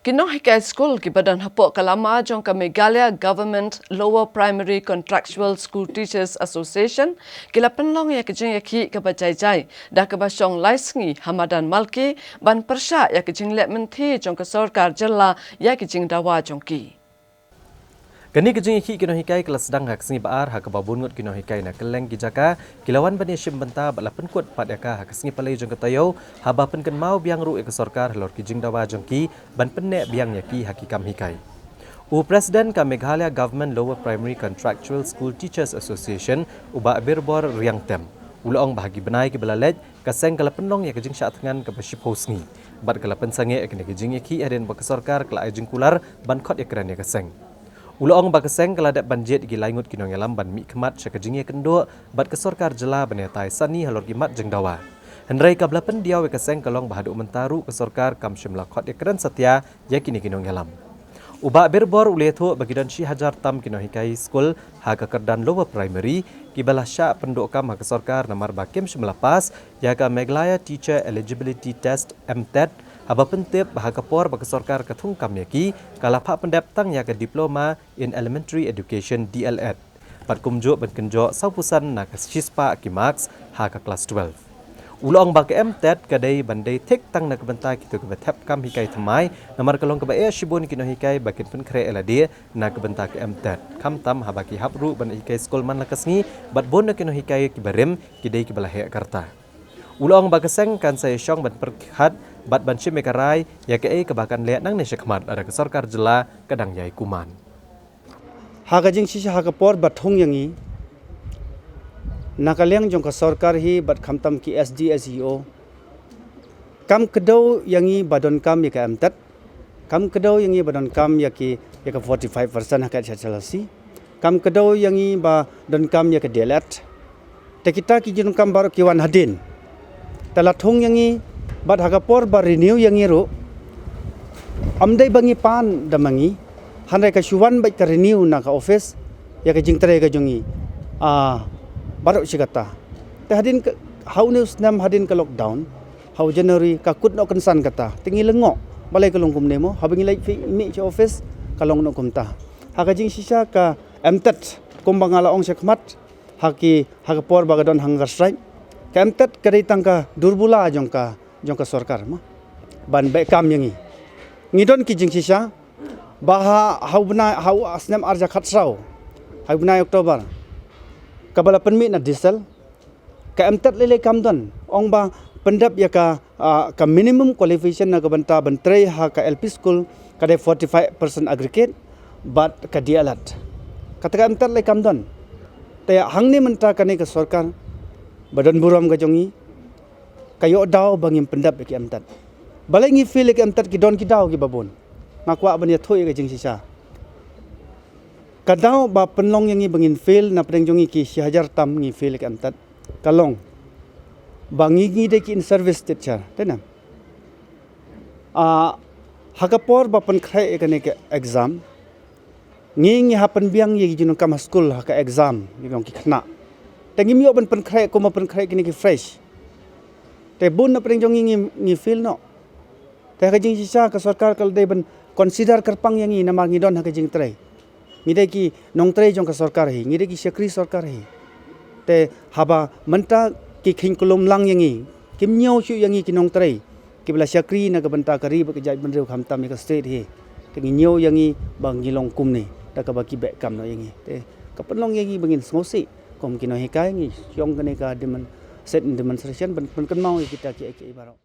Kino hikai school ki badan hapok kalama jong ka Meghalaya Government Lower Primary Contractual School Teachers Association kila penlong ya kijing yaki ka bajai-jai da ka basong laisngi Hamadan Malki ban persya ya kijing lek menti jong ka sarkar jela ya kijing dawa jong ki. Kini kejeng iki kino hikai kelas sedang hak sengi baar hak babungut kino hikai na keleng kijaka kilawan bani syim benta balapen kuat pat yaka hak sengi palai jong ketayo haba pen ken mau biang ru ek sarkar lor kijing dawa jong ki ban pennek biang yaki hakikam hikai. Presiden ka Meghalaya Government Lower Primary Contractual School Teachers Association uba birbor riang tem. Ulong bahagi benai ke belalej kaseng kala penlong ya kejing syak tengan ke basip hosngi. Bat kala pensange ek kejing yaki aden bak sarkar kala ajing kular ban khot ekran ya kaseng. Ulong bakaseng kaladak banjit gi laingut kinong yalam ban mi kemat syakajingi kendo bat kesorkar jela benetai sani halor gimat jengdawa. Hendrai kablapen dia wekaseng kalong bahaduk mentaru kesorkar kam syimla khot ekran setia yakini kinong yalam. Uba berbor uletho bagidon Syih Hajar Tam kinong hikai school haka kerdan lower primary kibalah syak penduk kam haka kesorkar namar bakim syimlapas yaka Meghalaya Teacher Eligibility Test MTET Haba pentip bahaka por bagi sarkar katung kam yaki kalapa pendap tang ya ke diploma in elementary education DLED. Pat kumjo ban kenjo saupusan nak sispa ki marks ha ke kelas 12. Ulong bagi MTET kadai bandai tek tang nak bentai kitu ke betap kam hikai temai namar kalong ke bae shibun kino hikai bakin pen kre eladi nak bentai ke MTET. Kam tam haba ki hapru ban hikai skol man lakasngi bat bon kino hikai ki barim kidai ki balah karta. Ulong bagaseng kan saya syong ban perkhat bat ban syim mekarai ya ke kebakan liat nang nesya kemat ada ke sarkar jela kadang yai kuman. Haga jing sisa haga por bat hong yangi nakaliang jong ka sarkar hi bat khamtam ki SD SEO kam kedau yangi badon kam ya ke MTET kam kedau yangi badon kam ya ke 45% haka HLC kam kedau yangi ba don kam ya ke DLED te kita ki jun kam baru ki wan hadin talat hong yangi bat hagapor ba renew yang iru amdai bangi pan damangi hanai ka syuwan bai ka renew na ka office ya ka jingtre ka jongi baru sigata te hadin how news nam hadin ka lockdown how January ka kut no kansan kata tingi lengo balai ka longkum nemo habingi lai fi mi cha office ka long no kumta haga jing sisa ka MTET kumbangala ong sekmat haki hagapor ba gadon hangar strike ka MTET kadai tangka durbula jongka sarkar ma ban be kam yangi ngidon ki jing sisa baha haubna hau asnam arja khatsrau haubna Oktober kabala penmi na diesel ka MTET lele kam don ong ba pendap ya ka minimum qualification na kabanta bantrei ha ka LP school kada 45% aggregate but ka dialat kata MTET le kam don te hangni mentra kane ka sarkar badan buram ka jongi kayo daw bangim pendap ki MTET balai ngi feel ki MTET ki don ki daw ki babon ngakwa bania thoi ka jing sisa kadaw ba penlong yang ngi bangin feel na preng jongi ki Syih Hajar Tam ngi feel ki MTET kalong bangi ngi de ki in service teacher tena hagapor ba pen khai ka ne ke exam ngi hapen biang ye jinung kam school ha ka exam ngong ki khna tangi mio ban pen khai ko ma pen khai ki ne ki fresh te bun na preng jong ngi feel no te ka jing sisa ka sarkar kal de ban consider karpang yang ngi namar ngi don ha ka jing trei ngi de ki nong trei jong ka sarkar hi ngi de ki sakri sarkar hi te haba menta ki khing kulum lang yang ngi kim nyau chu yang ngi ki nong trei ki bla sakri na ka banta kari ba ka jai ban reu kham tam ka state hi te ngi nyau yang ngi bang ngi long kum ni ta ka ba ki be kam no yang ngi te ka penlong yang ngi bangin ngosi kom ki no hikai ngi yong ka ne ka demen set demonstration ban kan mau kita ki ibarau